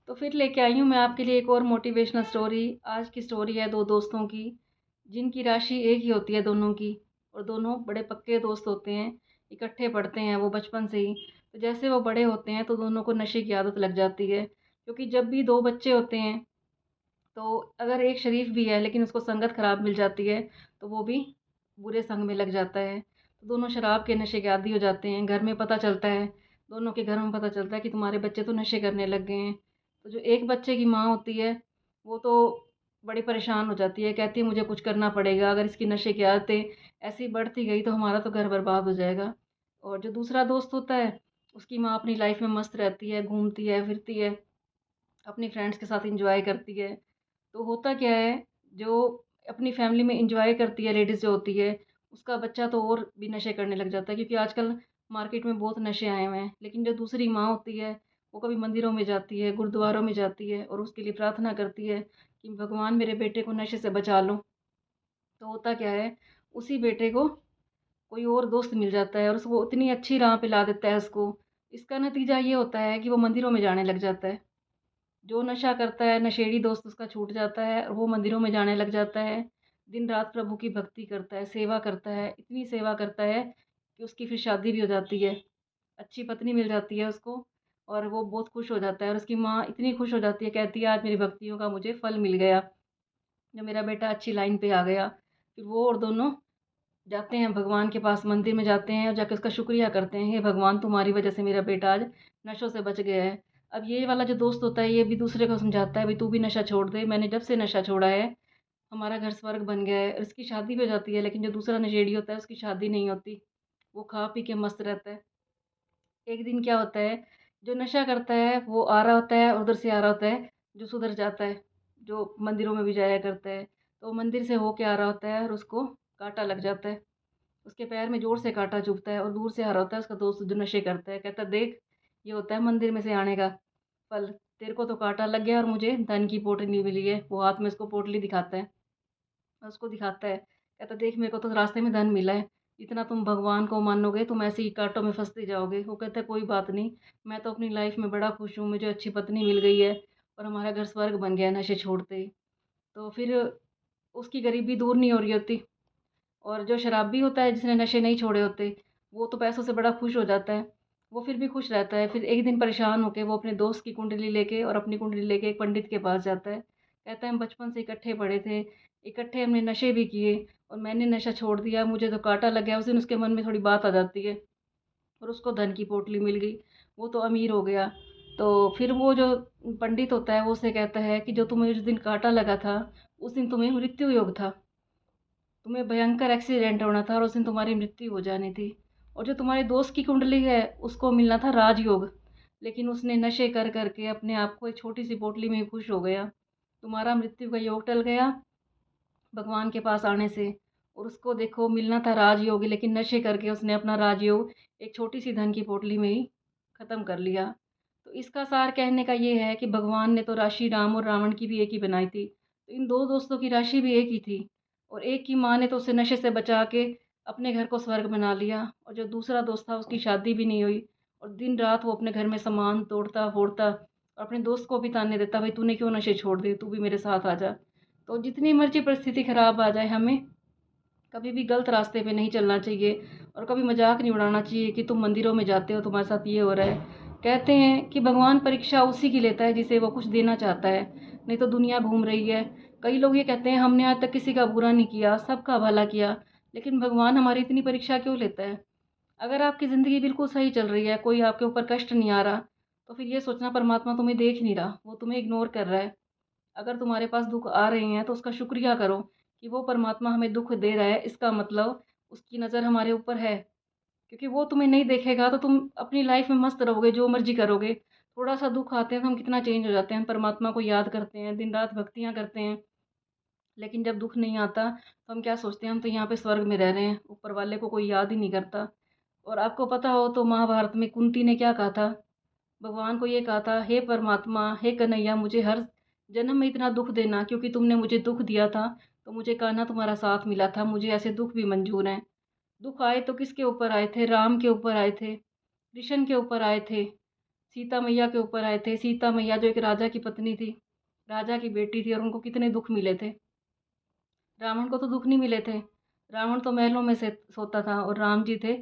तो फिर लेके आई हूँ मैं आपके लिए एक और मोटिवेशनल स्टोरी। आज की स्टोरी है 2 दोस्तों की, जिनकी राशि एक ही होती है दोनों की, और दोनों बड़े पक्के दोस्त होते हैं। इकट्ठे पढ़ते हैं वो बचपन से ही। तो जैसे वो बड़े होते हैं तो दोनों को नशे की आदत लग जाती है, क्योंकि जब भी 2 बच्चे होते हैं तो अगर एक शरीफ भी है लेकिन उसको संगत खराब मिल जाती है तो वो भी बुरे संग में लग जाता है। तो दोनों शराब के नशे के आदी हो जाते हैं। घर में पता चलता है, दोनों के घर में पता चलता है कि तुम्हारे बच्चे तो नशे करने लग गए हैं। तो जो एक बच्चे की माँ होती है वो तो बड़ी परेशान हो जाती है, कहती है मुझे कुछ करना पड़ेगा, अगर इसकी नशे की आदतें ऐसी बढ़ती गई तो हमारा तो घर बर्बाद हो जाएगा। और जो दूसरा दोस्त होता है, उसकी माँ अपनी लाइफ में मस्त रहती है, घूमती है फिरती है, अपनी फ्रेंड्स के साथ इंजॉय करती है। तो होता क्या है, जो अपनी फैमिली में एंजॉय करती है लेडीज़ जो होती है, उसका बच्चा तो और भी नशे करने लग जाता है, क्योंकि आजकल मार्केट में बहुत नशे आए हुए हैं। लेकिन जो दूसरी माँ होती है, वो कभी मंदिरों में जाती है, गुरुद्वारों में जाती है और उसके लिए प्रार्थना करती है कि भगवान मेरे बेटे को नशे से बचा लो। तो होता क्या है, उसी बेटे को कोई और दोस्त मिल जाता है और उसको इतनी अच्छी राह पे ला देता है उसको। इसका नतीजा ये होता है कि वो मंदिरों में जाने लग जाता है। जो नशा करता है, नशेड़ी दोस्त उसका छूट जाता है और वो मंदिरों में जाने लग जाता है। दिन रात प्रभु की भक्ति करता है, सेवा करता है, इतनी सेवा करता है कि उसकी फिर शादी भी हो जाती है। अच्छी पत्नी मिल जाती है उसको और वो बहुत खुश हो जाता है और उसकी माँ इतनी खुश हो जाती है, कहती है आज मेरी भक्तियों का मुझे फल मिल गया, जो मेरा बेटा अच्छी लाइन पे आ गया। फिर वो और दोनों जाते हैं भगवान के पास, मंदिर में जाते हैं और जाके उसका शुक्रिया करते हैं, हे भगवान तुम्हारी वजह से मेरा बेटा आज नशों से बच गया है। अब ये वाला जो दोस्त होता है ये भी दूसरे को समझाता है, भाई तू भी नशा छोड़ दे, मैंने जब से नशा छोड़ा है हमारा घर स्वर्ग बन गया है। और इसकी शादी भी हो जाती है, लेकिन जो दूसरा नशेड़ी होता है उसकी शादी नहीं होती, वो खा पी के मस्त रहता है। एक दिन क्या होता है, जो नशा करता है वो आ रहा होता है और उधर से आ रहा होता है जो सुधर जाता है, जो मंदिरों में भी जाया करता है। तो वो मंदिर से होके आ रहा होता है और उसको कांटा लग जाता है, उसके पैर में ज़ोर से काँटा चुभता है और दूर से आ रहा होता है उसका दोस्त जो नशे करता है, कहता है देख ये होता है मंदिर में से आने का फल, तेरे को तो काँटा लग गया और मुझे धन की पोटली मिली है। वो हाथ में उसको पोटली दिखाता है और उसको दिखाता है, कहता देख मेरे को तो रास्ते में धन मिला है, इतना तुम भगवान को मानोगे तुम ऐसे ही कांटों में फंसते जाओगे। वो कहता है कोई बात नहीं, मैं तो अपनी लाइफ में बड़ा खुश हूँ, मुझे अच्छी पत्नी मिल गई है और हमारा घर स्वर्ग बन गया नशे छोड़ते ही। तो फिर उसकी गरीबी दूर नहीं हो रही होती। और जो शराबी होता है जिसने नशे नहीं छोड़े होते, वो तो पैसों से बड़ा खुश हो जाता है, वो फिर भी खुश रहता है। फिर एक दिन परेशान होके वो अपने दोस्त की कुंडली लेके और अपनी कुंडली लेके एक पंडित के पास जाता है। कहता है हम बचपन से इकट्ठे पढ़े थे, इकट्ठे हमने नशे भी किए और मैंने नशा छोड़ दिया, मुझे तो कांटा लग गया। उस दिन उसके मन में थोड़ी बात आ जाती है और उसको धन की पोटली मिल गई, वो तो अमीर हो गया। तो फिर वो जो पंडित होता है वो उसे कहता है कि जो तुम्हें उस दिन कांटा लगा था, उस दिन तुम्हें मृत्यु योग था, तुम्हें भयंकर एक्सीडेंट होना था और उस दिन तुम्हारी मृत्यु हो जानी थी। और जो तुम्हारे दोस्त की कुंडली है उसको मिलना था राजयोग, लेकिन उसने नशे कर करके अपने आप को एक छोटी सी पोटली में ही खुश हो गया। तुम्हारा मृत्यु का योग टल गया भगवान के पास आने से। और उसको देखो मिलना था राजयोग, लेकिन नशे करके उसने अपना राजयोग एक छोटी सी धन की पोटली में ही ख़त्म कर लिया। तो इसका सार कहने का ये है कि भगवान ने तो राशि राम और रावण की भी एक ही बनाई थी, तो इन 2 दोस्तों की राशि भी एक ही थी। और एक की माँ ने तो उसे नशे से बचा के अपने घर को स्वर्ग बना लिया, और जो दूसरा दोस्त था उसकी शादी भी नहीं हुई और दिन रात वो अपने घर में सामान तोड़ता फोड़ता और अपने दोस्त को भी ताने देता, भाई तूने क्यों नशे छोड़ दिए, तू भी मेरे साथ आ जा। तो जितनी मर्जी परिस्थिति ख़राब आ जाए, हमें कभी भी गलत रास्ते पे नहीं चलना चाहिए और कभी मजाक नहीं उड़ाना चाहिए कि तुम मंदिरों में जाते हो तुम्हारे साथ ये हो रहा है। कहते हैं कि भगवान परीक्षा उसी की लेता है जिसे वो कुछ देना चाहता है, नहीं तो दुनिया घूम रही है। कई लोग ये कहते हैं हमने आज तक किसी का बुरा नहीं किया, सबका भला किया, लेकिन भगवान हमारी इतनी परीक्षा क्यों लेता है? अगर आपकी ज़िंदगी बिल्कुल सही चल रही है, कोई आपके ऊपर कष्ट नहीं आ रहा, तो फिर ये सोचना परमात्मा तुम्हें देख नहीं रहा, वो तुम्हें इग्नोर कर रहा है। अगर तुम्हारे पास दुख आ रहे हैं तो उसका शुक्रिया करो कि वो परमात्मा हमें दुख दे रहा है, इसका मतलब उसकी नज़र हमारे ऊपर है। क्योंकि वो तुम्हें नहीं देखेगा तो तुम अपनी लाइफ में मस्त रहोगे, जो मर्जी करोगे। थोड़ा सा दुख आते हैं तो हम कितना चेंज हो जाते हैं, हम परमात्मा को याद करते हैं, दिन रात भक्तियाँ करते हैं। लेकिन जब दुख नहीं आता तो हम क्या सोचते हैं, हम तो यहाँ पे स्वर्ग में रह रहे हैं, ऊपर वाले को कोई याद ही नहीं करता। और आपको पता हो तो महाभारत में कुंती ने क्या कहा था, भगवान को ये कहा था, हे परमात्मा, हे कन्हैया, मुझे हर जन्म में इतना दुख देना, क्योंकि तुमने मुझे दुख दिया था तो मुझे कान्हा तुम्हारा साथ मिला था, मुझे ऐसे दुख भी मंजूर हैं। दुख आए तो किसके ऊपर आए थे? राम के ऊपर आए थे, कृष्ण के ऊपर आए थे। सीता मैया के ऊपर आए थे। सीता मैया जो एक राजा की पत्नी थी, राजा की बेटी थी, और उनको कितने दुःख मिले थे। रावण को तो दुःख नहीं मिले थे। रावण तो महलों में से सोता था, और राम जी थे,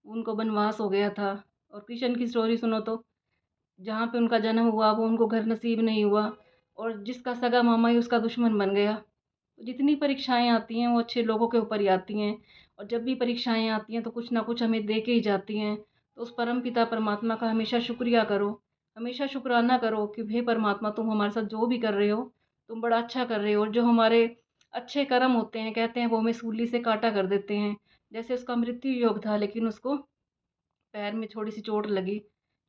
उनको वनवास हो गया था। और कृष्ण की स्टोरी सुनो तो जहाँ पे उनका जन्म हुआ वो उनको घर नसीब नहीं हुआ, और जिसका सगा मामा ही उसका दुश्मन बन गया। तो जितनी परीक्षाएँ आती हैं वो अच्छे लोगों के ऊपर ही आती हैं, और जब भी परीक्षाएँ आती हैं तो कुछ ना कुछ हमें दे के ही जाती हैं। तो उस परमपिता परमात्मा का हमेशा शुक्रिया करो, हमेशा शुकराना करो कि हे परमात्मा, तुम हमारे साथ जो भी कर रहे हो, तुम बड़ा अच्छा कर रहे हो। और जो हमारे अच्छे कर्म होते हैं, कहते हैं, वो हमें सूली से काटा कर देते हैं। जैसे उसका मृत्यु योग था, लेकिन उसको पैर में थोड़ी-सी चोट लगी,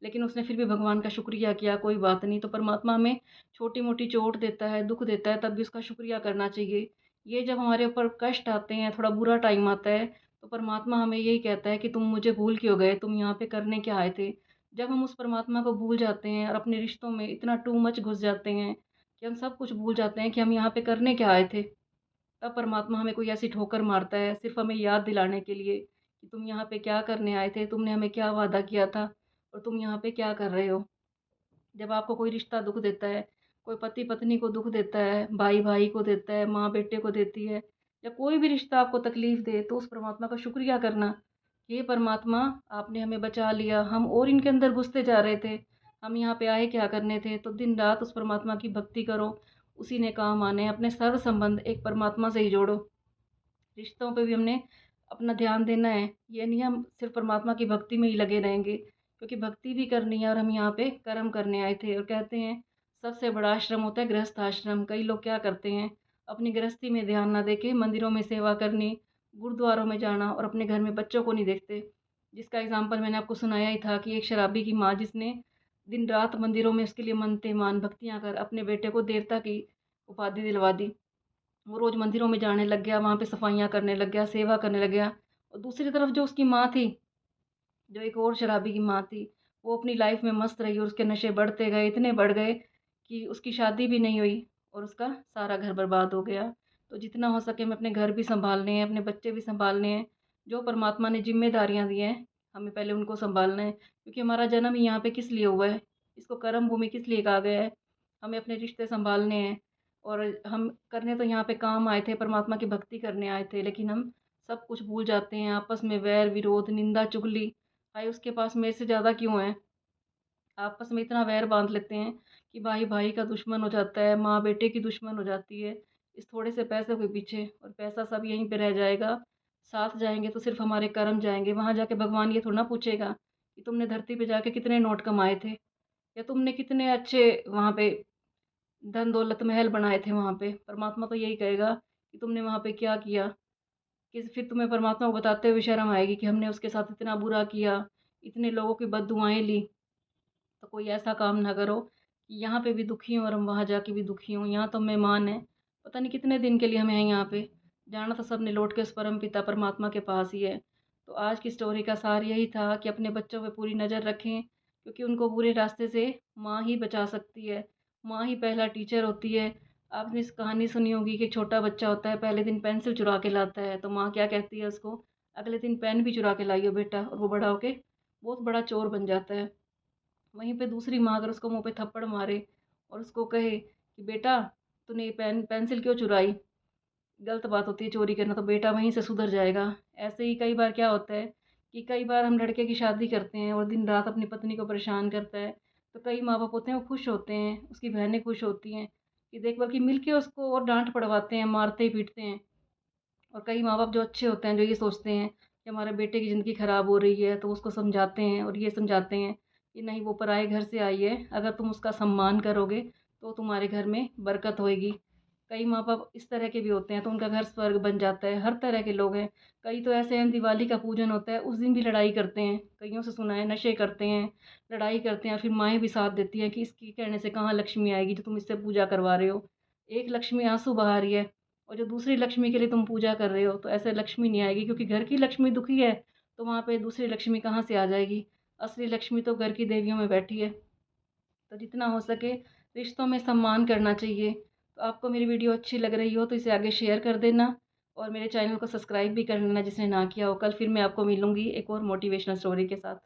लेकिन उसने फिर भी भगवान का शुक्रिया किया, कोई बात नहीं। तो परमात्मा हमें छोटी-मोटी चोट देता है, दुःख देता है, तब भी उसका शुक्रिया करना चाहिए। ये जब हमारे ऊपर कष्ट आते हैं, थोड़ा बुरा टाइम आता है, तो परमात्मा हमें यही कहता है कि तुम मुझे भूल क्यों गए? तुम यहाँ पे करने क्या आए थे? जब हम उस परमात्मा को भूल जाते हैं और अपने रिश्तों में इतना टू मच घुस जाते हैं कि हम सब कुछ भूल जाते हैं कि हम यहाँ पे करने क्या आए थे, तब परमात्मा हमें कोई ऐसी ठोकर मारता है, सिर्फ़ हमें याद दिलाने के लिए कि तुम यहाँ पे क्या करने आए थे, तुमने हमें क्या वादा किया था, और तुम यहाँ पे क्या कर रहे हो। जब आपको कोई रिश्ता दुःख देता है, कोई पति पत्नी को दुःख देता है, भाई भाई को देता है, माँ बेटे को देती है, या कोई भी रिश्ता आपको तकलीफ़ दे, तो उस परमात्मा का शुक्रिया करना कि हे परमात्मा, आपने हमें बचा लिया, हम और इनके अंदर घुसते जा रहे थे, हम यहाँ पे आए क्या करने थे। तो दिन रात उस परमात्मा की भक्ति करो, उसी ने काम आने हैं। अपने सर्व संबंध एक परमात्मा से ही जोड़ो। रिश्तों पे भी हमने अपना ध्यान देना है। ये नहीं हम सिर्फ़ परमात्मा की भक्ति में ही लगे रहेंगे, क्योंकि भक्ति भी करनी है, और हम यहाँ पे कर्म करने आए थे। और कहते हैं सबसे बड़ा आश्रम होता है गृहस्थ आश्रम। कई लोग क्या करते हैं, अपनी गृहस्थी में ध्यान ना देके मंदिरों में सेवा करनी, गुरुद्वारों में जाना, और अपने घर में बच्चों को नहीं देखते। जिसका एग्ज़ाम्पल मैंने आपको सुनाया ही था कि एक शराबी की माँ, जिसने दिन रात मंदिरों में उसके लिए मनते मान भक्तियाँ कर अपने बेटे को देवता की उपाधि दिलवा दी। वो रोज़ मंदिरों में जाने लग गया, वहाँ पे सफाइयाँ करने लग गया, सेवा करने लग गया। और दूसरी तरफ जो उसकी माँ थी, जो एक और शराबी की माँ थी, वो अपनी लाइफ में मस्त रही, और उसके नशे बढ़ते गए, इतने बढ़ गए कि उसकी शादी भी नहीं हुई, और उसका सारा घर बर्बाद हो गया। तो जितना हो सके हमें अपने घर भी सँभालने हैं, अपने बच्चे भी सँभालने हैं। जो परमात्मा ने ज़िम्मेदारियाँ दी हैं, हमें पहले उनको सँभालना है, क्योंकि हमारा जन्म ही यहाँ पे किस लिए हुआ है, इसको कर्म भूमि किस लिए कहा गया है। हमें अपने रिश्ते सँभालने हैं, और हम करने तो यहाँ पे काम आए थे, परमात्मा की भक्ति करने आए थे, लेकिन हम सब कुछ भूल जाते हैं। आपस में वैर, विरोध, निंदा, चुगली, भाई उसके पास मेरे से ज़्यादा क्यों है। आपस में इतना वैर बांध लेते हैं कि भाई भाई का दुश्मन हो जाता है, माँ बेटे की दुश्मन हो जाती है, इस थोड़े से पैसे के पीछे। और पैसा सब यहीं पे रह जाएगा, साथ जाएंगे तो सिर्फ हमारे कर्म जाएंगे। वहाँ जाके भगवान ये थोड़ा ना पूछेगा कि तुमने धरती पे जाके कितने नोट कमाए थे, या तुमने कितने अच्छे वहाँ पे धन दौलत महल बनाए थे। वहाँ पे परमात्मा तो यही कहेगा कि तुमने वहाँ पे क्या किया। कि फिर तुम्हें परमात्मा को बताते हुए शर्म आएगी कि हमने उसके साथ इतना बुरा किया, इतने लोगों की बददुआएं ली। तो कोई ऐसा काम ना करो कि यहाँ पे भी दुखी हूँ और हम वहाँ जाके भी दुखी हूँ। यहाँ तो मेहमान हैं, पता नहीं कितने दिन के लिए हमें हैं यहाँ पे। जाना तो सबने लौट के उस परम पिता परमात्मा के पास ही है। तो आज की स्टोरी का सार यही था कि अपने बच्चों पे पूरी नज़र रखें, क्योंकि उनको बुरे रास्ते से माँ ही बचा सकती है। माँ ही पहला टीचर होती है। आपने इस कहानी सुनी होगी कि छोटा बच्चा होता है, पहले दिन पेंसिल चुरा के लाता है, तो माँ क्या कहती है उसको, अगले दिन पेन भी चुरा के लाइयो बेटा। और वो बड़ा होके बहुत बड़ा चोर बन जाता है। वहीं पे दूसरी माँ अगर उसको मुँह पे थप्पड़ मारे और उसको कहे कि बेटा, तूने ये पेंसिल क्यों चुराई, गलत बात होती है चोरी करना, तो बेटा वहीं से सुधर जाएगा। ऐसे ही कई बार क्या होता है कि कई बार हम लड़के की शादी करते हैं और दिन रात अपनी पत्नी को परेशान करता है, तो कई माँ बाप होते हैं वो खुश होते हैं, उसकी बहनें खुश होती हैं कि देख बल्कि मिल के उसको और डांट पड़वाते हैं, मारते पीटते हैं। और कई माँ बाप जो अच्छे होते हैं, जो ये सोचते हैं कि हमारे बेटे की ज़िंदगी ख़राब हो रही है, तो उसको समझाते हैं और ये समझाते हैं कि नहीं, वो पराए घर से आई है, अगर तुम उसका सम्मान करोगे तो तुम्हारे घर में बरकत होएगी। कई माँ बाप इस तरह के भी होते हैं, तो उनका घर स्वर्ग बन जाता है। हर तरह के लोग हैं। कई तो ऐसे हैं, दिवाली का पूजन होता है उस दिन भी लड़ाई करते हैं, कईयों से सुना है, नशे करते हैं, लड़ाई करते हैं, और फिर माएँ भी साथ देती हैं कि इसके कहने से कहाँ लक्ष्मी आएगी जो तुम इससे पूजा करवा रहे हो। एक लक्ष्मी आंसू बहा रही है, और जो दूसरी लक्ष्मी के लिए तुम पूजा कर रहे हो, तो ऐसे लक्ष्मी नहीं आएगी, क्योंकि घर की लक्ष्मी दुखी है, तो वहाँ पे दूसरी लक्ष्मी कहाँ से आ जाएगी। असली लक्ष्मी तो घर की देवियों में बैठी है। तो जितना हो सके रिश्तों में सम्मान करना चाहिए। तो आपको मेरी वीडियो अच्छी लग रही हो तो इसे आगे शेयर कर देना, और मेरे चैनल को सब्सक्राइब भी कर लेना जिसने ना किया हो। कल फिर मैं आपको मिलूँगी एक और मोटिवेशनल स्टोरी के साथ।